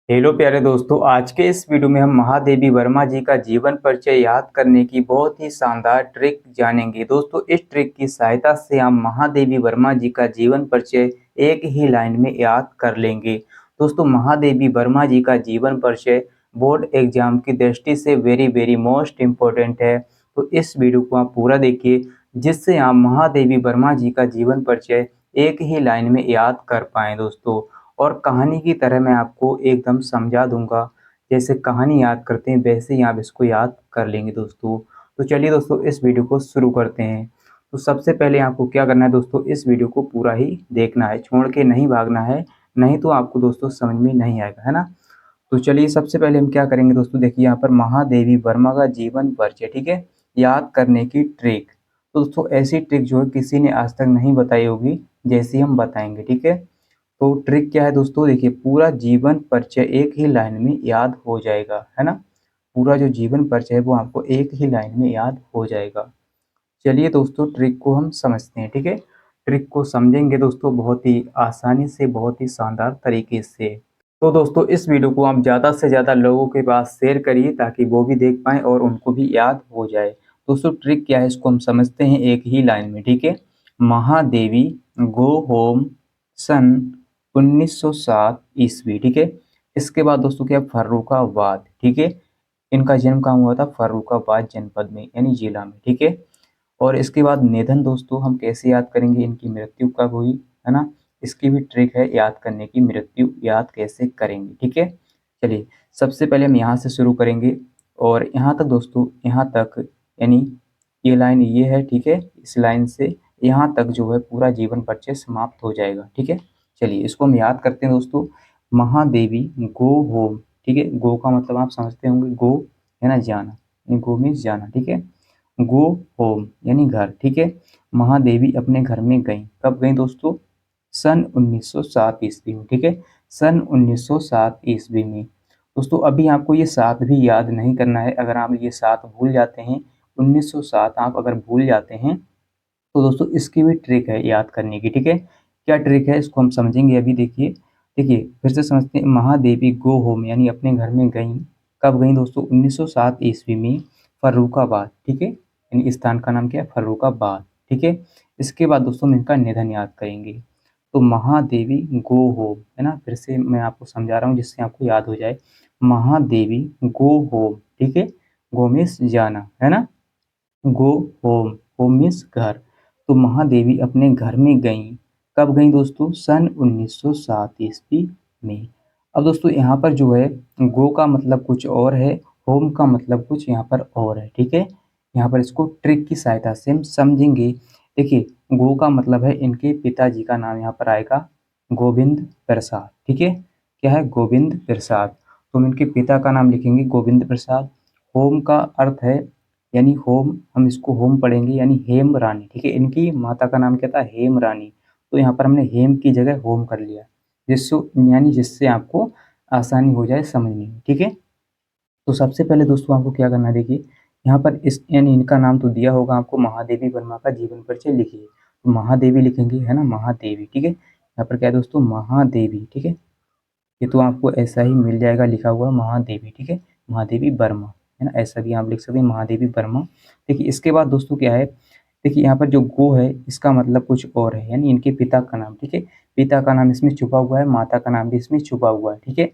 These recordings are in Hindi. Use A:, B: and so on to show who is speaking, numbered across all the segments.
A: हेलो प्यारे दोस्तों, आज के इस वीडियो में हम महादेवी वर्मा जी का जीवन परिचय याद करने की बहुत ही शानदार ट्रिक जानेंगे। दोस्तों, इस ट्रिक की सहायता से हम महादेवी वर्मा जी का जीवन परिचय एक ही लाइन में याद कर लेंगे। दोस्तों, महादेवी वर्मा जी का जीवन परिचय बोर्ड एग्जाम की दृष्टि से वेरी वेरी मोस्ट इम्पोर्टेंट है। तो इस वीडियो को आप पूरा देखिए, जिससे आप महादेवी वर्मा जी का जीवन परिचय एक ही लाइन में याद कर पाएँ दोस्तों। और कहानी की तरह मैं आपको एकदम समझा दूंगा। जैसे कहानी याद करते हैं वैसे ही आप इसको याद कर लेंगे दोस्तों। तो चलिए दोस्तों, इस वीडियो को शुरू करते हैं। तो सबसे पहले आपको क्या करना है दोस्तों, इस वीडियो को पूरा ही देखना है, छोड़ के नहीं भागना है, नहीं तो आपको दोस्तों समझ में नहीं आएगा, है ना। तो चलिए सबसे पहले हम क्या करेंगे दोस्तों, देखिए यहाँ पर महादेवी वर्मा का जीवन परिचय, ठीक है, याद करने की ट्रिक। तो दोस्तों ऐसी ट्रिक जो है किसी ने आज तक नहीं बताई होगी, जैसी हम बताएंगे, ठीक है। तो ट्रिक क्या है दोस्तों, देखिए पूरा जीवन परिचय एक ही लाइन में याद हो जाएगा, है ना। पूरा जो जीवन परिचय है वो आपको एक ही लाइन में याद हो जाएगा। चलिए दोस्तों, ट्रिक को हम समझते हैं, ठीक है। ट्रिक को समझेंगे दोस्तों बहुत ही आसानी से, बहुत ही शानदार तरीके से। तो दोस्तों, इस वीडियो को आप ज़्यादा से ज़्यादा लोगों के पास शेयर करिए ताकि वो भी देख पाएँ और उनको भी याद हो जाए। दोस्तों ट्रिक क्या है इसको हम समझते हैं एक ही लाइन में, ठीक है। महादेवी गो होम सन 1907 ईस्वी, ठीक है। इसके बाद दोस्तों क्या, फर्रुखाबाद, ठीक है। इनका जन्म कहाँ हुआ था, फर्रुखाबाद जनपद में यानी जिला में, ठीक है। और इसके बाद निधन दोस्तों हम कैसे याद करेंगे, इनकी मृत्यु कब हुई, है ना। इसकी भी ट्रिक है याद करने की, मृत्यु याद कैसे करेंगे, ठीक है। चलिए सबसे पहले हम यहाँ से शुरू करेंगे और यहाँ तक दोस्तों, यहाँ तक यानी ये लाइन ये है, ठीक है। इस लाइन से यहाँ तक जो है पूरा जीवन परिचय समाप्त हो जाएगा, ठीक है। चलिए इसको हम याद करते हैं दोस्तों। महादेवी गो होम, ठीक है। गो का मतलब आप समझते होंगे, गो है ना जाना, गो मीन्स जाना, ठीक है। गो होम यानी घर, ठीक है। महादेवी अपने घर में गई, कब गई दोस्तों, सन 1907 ईस्वी में, ठीक है। सन 1907 ईस्वी में। दोस्तों अभी आपको ये सात भी याद नहीं करना है, अगर आप ये सात भूल जाते हैं, 1907 आप अगर भूल जाते हैं तो दोस्तों इसकी भी ट्रिक है याद करने की, ठीक है। क्या ट्रिक है इसको हम समझेंगे अभी, देखिए। देखिए फिर से समझते हैं, महादेवी गो होम यानी अपने घर में गई, कब गई दोस्तों, 1907 ईस्वी में, फर्रुखाबाद, ठीक है। यानी इस स्थान का नाम क्या है, फर्रुखाबाद, ठीक है। इसके बाद दोस्तों हम इनका निधन याद करेंगे। तो महादेवी गो होम, है ना, फिर से मैं आपको समझा रहा हूँ जिससे आपको याद हो जाए। महादेवी गो होम, ठीक है। गो मीन्स जाना, है ना। गो होम, होम मीन्स घर। तो महादेवी अपने घर में गईं, कब गईं दोस्तों, सन 1907 ईस्वी में। अब दोस्तों यहाँ पर जो है गो का मतलब कुछ और है, होम का मतलब कुछ यहाँ पर और है, ठीक है। यहाँ पर इसको ट्रिक की सहायता से हम समझेंगे। देखिए गो का मतलब है इनके पिताजी का नाम यहाँ पर आएगा, गोविंद प्रसाद, ठीक है। क्या है, गोविंद प्रसाद। तो हम इनके पिता का नाम लिखेंगे गोविंद प्रसाद। होम का अर्थ है यानी होम, हम इसको होम पढ़ेंगे यानी हेम रानी, ठीक है। इनकी माता का नाम क्या था, हेम रानी। तो यहाँ पर हमने हेम की जगह होम कर लिया, जिससे यानी जिससे आपको आसानी हो जाए समझने में, ठीक है। तो सबसे पहले दोस्तों आपको क्या करना है, देखिए यहाँ पर इस यानी इनका नाम तो दिया होगा आपको, महादेवी वर्मा का जीवन परिचय लिखिए। तो महादेवी लिखेंगे, है ना, महादेवी, ठीक है। यहाँ पर क्या है दोस्तों, महादेवी, ठीक है। ये तो आपको ऐसा ही मिल जाएगा लिखा हुआ महादेवी, ठीक है। महादेवी वर्मा, है ना, ऐसा भी आप लिख सकते हैं महादेवी वर्मा। देखिए इसके बाद दोस्तों क्या है, देखिए यहाँ पर जो गो है इसका मतलब कुछ और है, यानी इनके पिता का नाम, ठीक है। पिता का नाम इसमें छुपा हुआ है, माता का नाम भी इसमें छुपा हुआ है, ठीक है।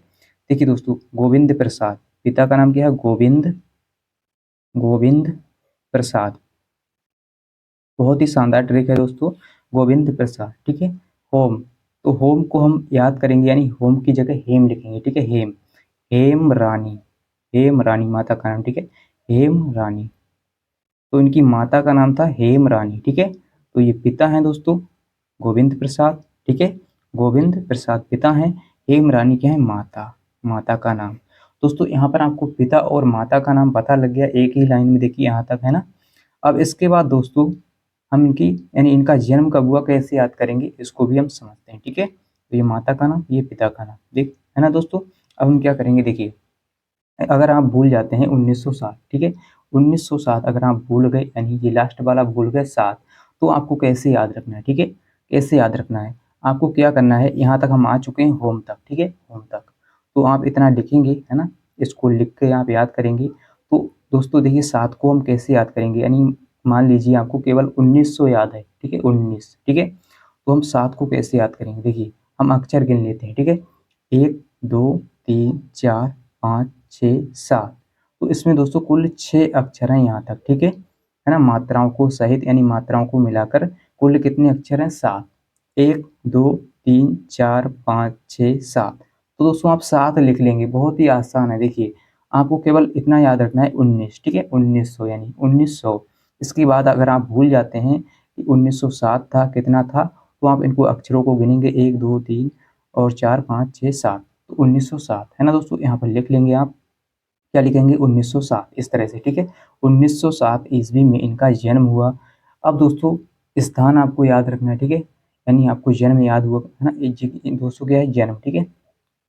A: देखिए दोस्तों गोविंद प्रसाद, पिता का नाम क्या है, गोविंद, गोविंद प्रसाद। बहुत ही शानदार ट्रिक है दोस्तों, गोविंद प्रसाद, ठीक है। होम, तो होम को हम याद करेंगे यानी होम की जगह हेम लिखेंगे, ठीक है। हेम, हेम रानी, हेम रानी माता का नाम, ठीक है। हेम रानी, तो इनकी माता का नाम था हेम रानी, ठीक है। तो ये पिता हैं दोस्तों गोविंद प्रसाद, ठीक है। गोविंद प्रसाद पिता हैं, हेम रानी क्या है, माता, माता का नाम। दोस्तों यहाँ पर आपको पिता और माता का नाम पता लग गया एक ही लाइन में, देखिए यहाँ तक, है ना। अब इसके बाद दोस्तों हम इनकी यानी इनका जन्म कब हुआ कैसे याद करेंगे, इसको भी हम समझते हैं, ठीक है। तो ये माता का नाम, ये पिता का नाम, देख, है ना दोस्तों। अब हम क्या करेंगे, देखिए अगर आप भूल जाते हैं 1907, ठीक है, 1907 अगर आप भूल गए यानी ये लास्ट वाला भूल गए 7, तो आपको कैसे याद रखना है, ठीक है। कैसे याद रखना है, आपको क्या करना है, यहाँ तक हम आ चुके हैं होम तक, ठीक है, होम तक। तो आप इतना लिखेंगे, है ना, इसको लिख के आप याद करेंगे। तो दोस्तों देखिए 7 को हम कैसे याद करेंगे, यानी मान लीजिए आपको केवल 1900 याद है, ठीक है, 19, ठीक है। तो हम 7 को कैसे याद करेंगे, देखिए हम अक्षर गिन लेते हैं, ठीक है। 1 2 3 4 5 6 7। तो इसमें दोस्तों कुल 6 अक्षर हैं यहाँ तक, ठीक है ना, मात्राओं को सहित यानी मात्राओं को मिलाकर कुल कितने अक्षर हैं, 7। 1 2 3 4 5 6 7। तो दोस्तों आप 7 लिख लेंगे, बहुत ही आसान है। देखिए आपको केवल इतना याद रखना है 19, ठीक है, 1900 यानी 1900। इसके बाद अगर आप भूल जाते हैं कि 1907 था, कितना था, तो आप इनको अक्षरों को गिनेंगे 1 2 3 और 4 5 6 7। तो 1907 है ना दोस्तों, यहाँ पर लिख लेंगे आप, क्या लिखेंगे, 1907 इस तरह से, ठीक है। 1907 ईस्वी में इनका जन्म हुआ। अब दोस्तों स्थान आपको याद रखना है, ठीक है, यानी आपको जन्म याद हुआ है ना, दोस्तों क्या है, जन्म, ठीक है,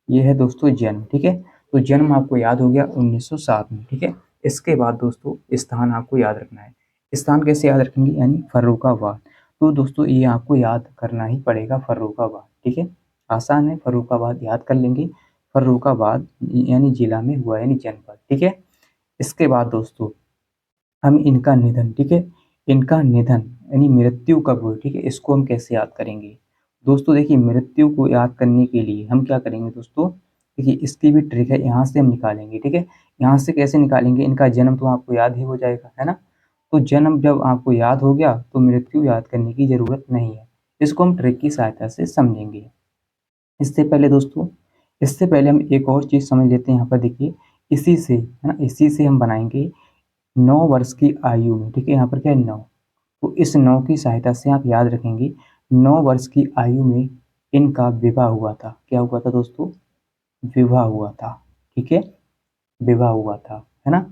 A: ये है दोस्तों जन्म, ठीक है। तो जन्म आपको याद हो गया 1907 में, ठीक है। इसके बाद दोस्तों स्थान आपको याद रखना है। स्थान कैसे याद रखेंगे, यानी फर्रुखाबाद। तो दोस्तों ये आपको याद करना ही पड़ेगा, फर्रुखाबाद, ठीक है, आसान है, फर्रुखाबाद याद कर लेंगे। फर्रुखाबाद यानी जिला में हुआ, यानी जनपद, ठीक है। इसके बाद दोस्तों हम इनका निधन, ठीक है, इनका निधन यानी मृत्यु कब हुई, ठीक है, इसको हम कैसे याद करेंगे। दोस्तों देखिए मृत्यु को याद करने के लिए हम क्या करेंगे दोस्तों, देखिए इसकी भी ट्रिक है, यहाँ से हम निकालेंगे, ठीक है। यहाँ से कैसे निकालेंगे, इनका जन्म तो आपको याद ही हो जाएगा, है ना। तो जन्म जब आपको याद हो गया तो मृत्यु याद करने की जरूरत नहीं है। इसको हम ट्रिक की सहायता से समझेंगे। इससे पहले दोस्तों, इससे पहले हम एक और चीज समझ लेते हैं। यहाँ पर देखिए इसी से, है ना, इसी से हम बनाएंगे 9 वर्ष की आयु में, ठीक है, यहाँ पर क्या है, 9। तो इस 9 की सहायता से आप याद रखेंगे 9 वर्ष की आयु में इनका विवाह हुआ था। क्या हुआ था दोस्तों, विवाह हुआ था, ठीक है, विवाह हुआ था, है ना।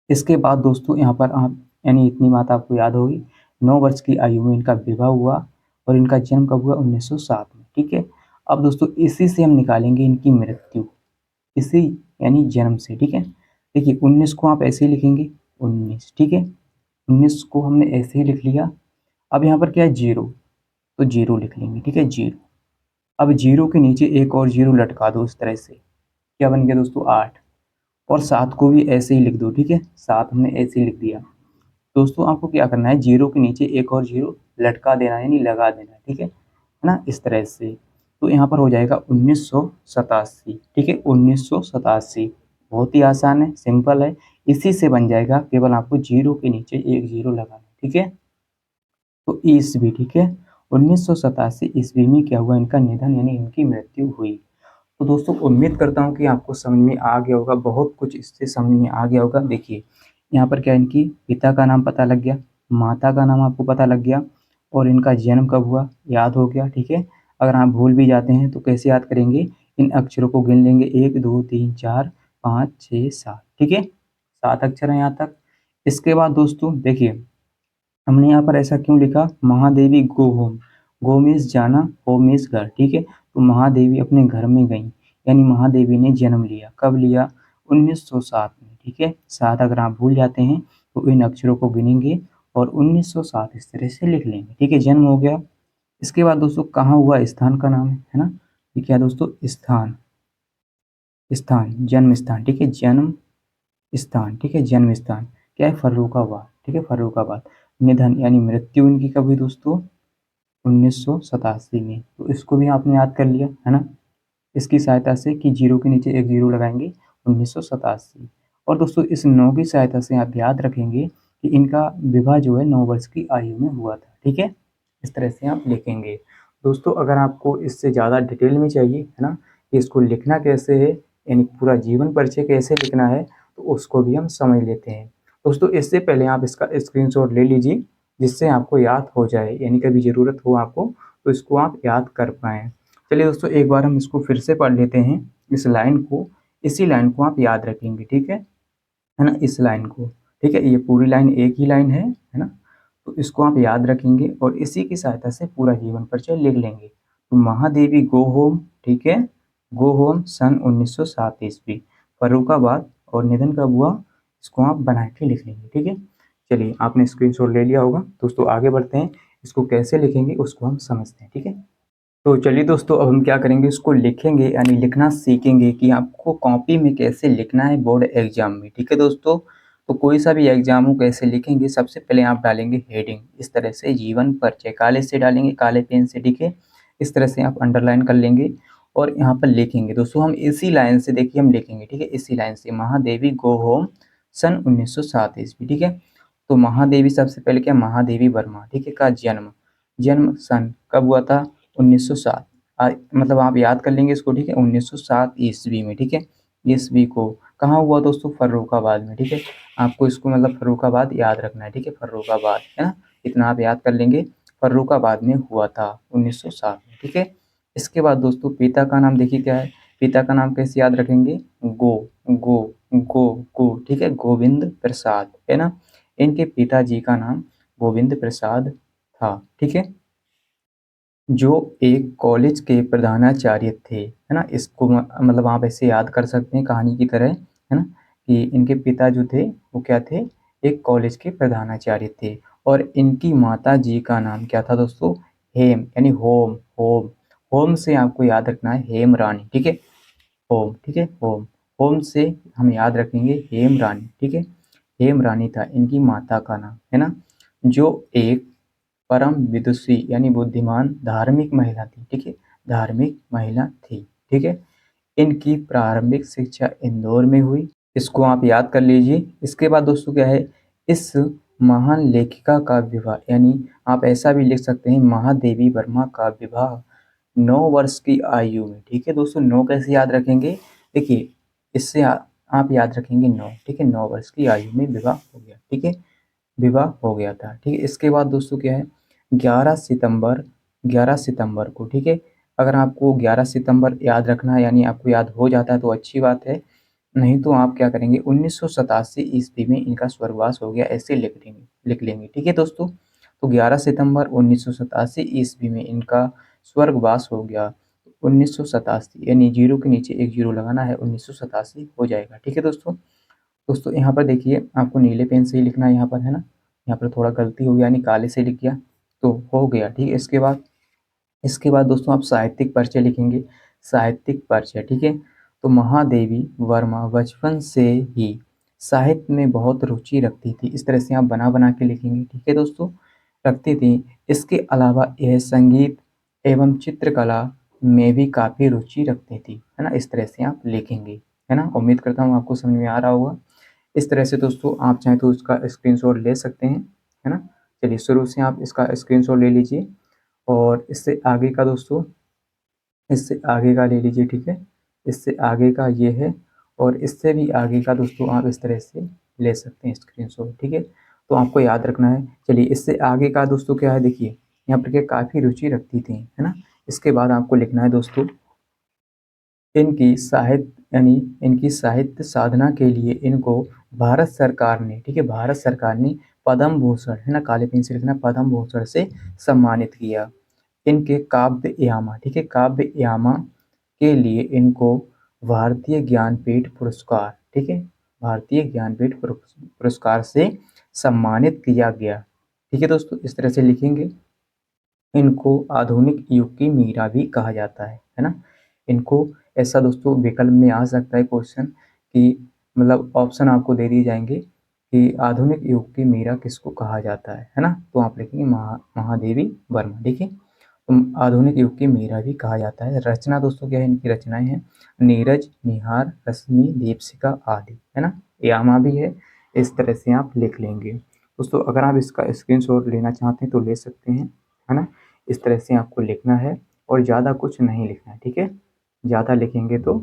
A: इसके बाद दोस्तों यहाँ पर आप, यानी इतनी बात आपको याद होगी, 9 वर्ष की आयु में इनका विवाह हुआ और इनका जन्म कब हुआ, 1907 में, ठीक है। अब दोस्तों इसी से हम निकालेंगे इनकी मृत्यु, इसी यानी जन्म से, ठीक है। देखिए 19 को आप ऐसे ही लिखेंगे, 19, ठीक है, 19 को हमने ऐसे ही लिख लिया। अब यहाँ पर क्या है, जीरो, तो जीरो लिख लेंगे, ठीक है, जीरो। अब जीरो के नीचे एक और जीरो लटका दो इस तरह से, क्या बन गया दोस्तों, 8। और 7 को भी ऐसे ही लिख दो, ठीक है, 7 हमने ऐसे ही लिख दिया। दोस्तों आपको क्या करना है, जीरो के नीचे एक और जीरो लटका देना है, यानी लगा देना है, ठीक है ना, इस तरह से। तो यहाँ पर हो जाएगा 1987, ठीक है, 1987। बहुत ही आसान है, सिंपल है, इसी से बन जाएगा, केवल आपको जीरो के नीचे एक जीरो लगाना है, ठीक है। तो ईस्वी, ठीक है, 1987 ईस्वी में क्या हुआ, इनका निधन यानी इनकी मृत्यु हुई। तो दोस्तों उम्मीद करता हूँ कि आपको समझ में आ गया होगा, बहुत कुछ इससे समझ में आ गया होगा। देखिए यहाँ पर क्या, इनकी पिता का नाम पता लग गया, माता का नाम आपको पता लग गया, और इनका जन्म कब हुआ याद हो गया, ठीक है। अगर आप भूल भी जाते हैं तो कैसे याद करेंगे, इन अक्षरों को गिन लेंगे, 1 2 3 4 5 6 7, ठीक है, 7 अक्षर हैं यहाँ तक। इसके बाद दोस्तों देखिए हमने यहाँ पर ऐसा क्यों लिखा, महादेवी गो होम, गो मीन्स जाना, होम मीन्स घर, ठीक है। तो महादेवी अपने घर में गई, यानी महादेवी ने जन्म लिया, कब लिया, 1907 में, ठीक है। 7 अगर आप भूल जाते हैं तो इन अक्षरों को गिनेंगे और 1907 इस तरह से लिख लेंगे, ठीक है, जन्म हो गया। इसके बाद दोस्तों कहाँ हुआ, स्थान का नाम है ना, ये क्या दोस्तों, स्थान, स्थान जन्म स्थान, ठीक है, जन्म स्थान, ठीक है, जन्म स्थान क्या है, फर्रुखाबाद, ठीक है, फर्रुखाबाद। निधन यानी मृत्यु इनकी कब हुई दोस्तों, 1987 में। तो इसको भी आपने याद कर लिया, है ना, इसकी सहायता से कि जीरो के नीचे एक जीरो लगाएंगे, 1987। और दोस्तों इस 9 की सहायता से आप याद रखेंगे कि इनका विवाह जो है 9 वर्ष की आयु में हुआ था, ठीक है, इस तरह से आप लिखेंगे। दोस्तों अगर आपको इससे ज़्यादा डिटेल में चाहिए, है ना, कि इसको लिखना कैसे है, यानी पूरा जीवन परिचय कैसे लिखना है, तो उसको भी हम समझ लेते हैं। दोस्तों इससे पहले आप इसका स्क्रीनशॉट ले लीजिए, जिससे आपको याद हो जाए, यानी कभी ज़रूरत हो आपको तो इसको आप याद कर पाएँ। चलिए दोस्तों एक बार हम इसको फिर से पढ़ लेते हैं, इस लाइन को, इसी लाइन को आप याद रखेंगे, ठीक है ना, इस लाइन को, ठीक है, ये पूरी लाइन एक ही लाइन है ना। तो इसको आप याद रखेंगे और इसी की सहायता से पूरा जीवन परिचय लिख लेंगे। तो महादेवी गो होम, ठीक है, गो होम सन 1907 ईस्वी, फर्रुखाबाद, और निधन कब हुआ, इसको आप बना के लिख लेंगे, ठीक है। चलिए आपने स्क्रीनशॉट ले लिया होगा। दोस्तों आगे बढ़ते हैं, इसको कैसे लिखेंगे उसको हम समझते हैं, ठीक है। तो चलिए दोस्तों, अब हम क्या करेंगे, इसको लिखेंगे यानी लिखना सीखेंगे कि आपको कॉपी में कैसे लिखना है बोर्ड एग्जाम में। ठीक है दोस्तों, तो कोई सा भी एग्जाम हो कैसे लिखेंगे, सबसे पहले आप डालेंगे हेडिंग इस तरह से, जीवन परिचय काले से डालेंगे, काले पेन से लिखे, इस तरह से आप अंडरलाइन कर लेंगे और यहाँ पर लिखेंगे। दोस्तों हम इसी लाइन से देखिए हम लिखेंगे, ठीक है, इसी लाइन से महादेवी गो होम सन 1907 ईस्वी। ठीक है, तो महादेवी सबसे पहले क्या, महादेवी वर्मा, ठीक है, का जन्म, जन्म सन कब हुआ था, 1907। मतलब आप याद कर लेंगे इसको, ठीक है, 1907 ईस्वी में। ठीक है, ईस्वी को कहाँ हुआ दोस्तों, फर्रुखाबाद में। ठीक है, आपको इसको मतलब फर्रुखाबाद याद रखना है। ठीक है, फर्रुखाबाद है ना, इतना आप याद कर लेंगे, फर्रुखाबाद में हुआ था 1907 में। ठीक है, इसके बाद दोस्तों पिता का नाम देखिए क्या है, पिता का नाम कैसे याद रखेंगे, गो गो गो गो, ठीक है, गोविंद प्रसाद है ना, इनके पिताजी का नाम गोविंद प्रसाद था। ठीक है, जो एक कॉलेज के प्रधानाचार्य थे, है ना, इसको मतलब आप ऐसे याद कर सकते हैं कहानी की तरह, है ना, कि इनके पिता जो थे वो क्या थे, एक कॉलेज के प्रधानाचार्य थे, और इनकी माता जी का नाम क्या था दोस्तों, हेम यानी होम, होम, होम से आपको याद रखना है हेम रानी। ठीक है, होम, ठीक है, होम, होम से हम याद रखेंगे हेम रानी। ठीक है, हेम रानी था इनकी माता का नाम, है ना, जो एक परम विदुषी यानी बुद्धिमान धार्मिक महिला थी। ठीक है, धार्मिक महिला थी। ठीक है, इनकी प्रारंभिक शिक्षा इंदौर में हुई, इसको आप याद कर लीजिए। इसके बाद दोस्तों क्या है, इस महान लेखिका का विवाह, यानी आप ऐसा भी लिख सकते हैं महादेवी वर्मा का विवाह 9 वर्ष की आयु में। ठीक है दोस्तों, 9 कैसे याद रखेंगे, देखिए इससे आप याद रखेंगे 9। ठीक है, 9 वर्ष की आयु में विवाह हो गया। ठीक है, विवाह हो गया था। ठीक है, इसके बाद दोस्तों क्या है, 11 सितंबर, 11 सितंबर को, ठीक है, अगर आपको 11 सितंबर याद रखना है यानी आपको याद हो जाता है तो अच्छी बात है, नहीं तो आप क्या करेंगे 1987 ईस्वी में इनका स्वर्गवास हो गया, ऐसे लिख लेंगे। ठीक है दोस्तों, तो 11 सितंबर 1987 ईस्वी में इनका स्वर्गवास हो गया। 1987 यानी जीरो के नीचे एक जीरो लगाना है, 1987 हो जाएगा। ठीक है दोस्तों, दोस्तों यहाँ पर देखिए आपको नीले पेन से ही लिखना है, यहाँ पर है ना, यहाँ पर थोड़ा गलती हो गया यानी काले से लिख गया तो हो गया। ठीक है, इसके बाद दोस्तों आप साहित्यिक परिचय लिखेंगे, साहित्यिक परिचय। ठीक है, तो महादेवी वर्मा बचपन से ही साहित्य में बहुत रुचि रखती थी, इस तरह से आप बना बना के लिखेंगे। ठीक है दोस्तों, रखती थी। इसके अलावा यह संगीत एवं चित्रकला में भी काफ़ी रुचि रखती थी, है ना, इस तरह से आप लिखेंगे, है ना। उम्मीद करता हूँ आपको समझ में आ रहा होगा। इस तरह से दोस्तों आप चाहें तो उसका स्क्रीनशॉट ले सकते हैं, है ना। चलिए शुरू से आप इसका स्क्रीनशॉट ले लीजिए और इससे आगे का दोस्तों, इससे आगे का ले लीजिए। ठीक है, इससे आगे का ये है और इससे भी आगे का दोस्तों आप इस तरह से ले सकते हैं स्क्रीनशॉट। ठीक है, तो आपको याद रखना है। चलिए इससे आगे का दोस्तों क्या है, देखिए यहाँ पर क्या काफ़ी रुचि रखती थी, है ना। इसके बाद आपको लिखना है दोस्तों, इनकी साहित्य यानी इनकी साहित्य साधना के लिए इनको भारत सरकार ने, ठीक है, भारत सरकार ने पद्म भूषण, है ना, काले पेन से लिखना, पद्म भूषण से सम्मानित किया। इनके काव्य यामा, ठीक है, काव्य यामा के लिए इनको भारतीय ज्ञानपीठ पुरस्कार, ठीक है, भारतीय ज्ञानपीठ पुरस्कार से सम्मानित किया गया। ठीक है दोस्तों, इस तरह से लिखेंगे। इनको आधुनिक युग की मीरा भी कहा जाता है ना। इनको ऐसा दोस्तों विकल्प में आ सकता है क्वेश्चन कि मतलब ऑप्शन आपको दे दिए जाएंगे कि आधुनिक युग की मीरा किसको कहा जाता है ना, तो आप लिखेंगे महादेवी वर्मा। देखिए, तो आधुनिक युग की मीरा भी कहा जाता है। रचना दोस्तों क्या है, इनकी रचनाएं हैं नीरज, निहार, रश्मि, दीपशिखा आदि, है ना, यामा भी है। इस तरह से आप लिख लेंगे दोस्तों। अगर आप इसका स्क्रीनशॉट लेना चाहते हैं तो ले सकते हैं, है ना। इस तरह से आपको लिखना है और ज़्यादा कुछ नहीं लिखना है। ठीक है, ज़्यादा लिखेंगे तो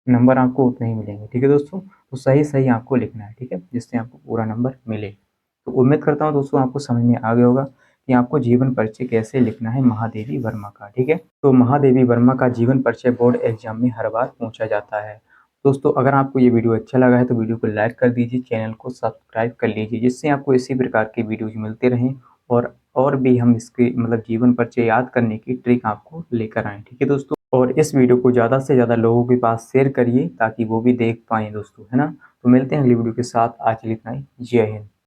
A: नंबर आपको उतने ही मिलेंगे। ठीक है दोस्तों, तो सही सही आपको लिखना है, ठीक है, जिससे आपको पूरा नंबर मिले। तो उम्मीद करता हूँ दोस्तों आपको समझ में आ गया होगा कि आपको जीवन परिचय कैसे लिखना है महादेवी वर्मा का। ठीक है, तो महादेवी वर्मा का जीवन परिचय बोर्ड एग्जाम में हर बार पूछा जाता है। दोस्तों अगर आपको ये वीडियो अच्छा लगा है तो वीडियो को लाइक कर दीजिए, चैनल को सब्सक्राइब कर लीजिए, जिससे आपको इसी प्रकार के वीडियोज मिलते रहें और भी हम इसके मतलब जीवन परिचय याद करने की ट्रिक आपको लेकर आएँ। ठीक है दोस्तों, और इस वीडियो को ज़्यादा से ज़्यादा लोगों के पास शेयर करिए ताकि वो भी देख पाएँ दोस्तों, है ना। तो मिलते हैं अगली वीडियो के साथ, आज के लिए इतना ही। जय हिंद।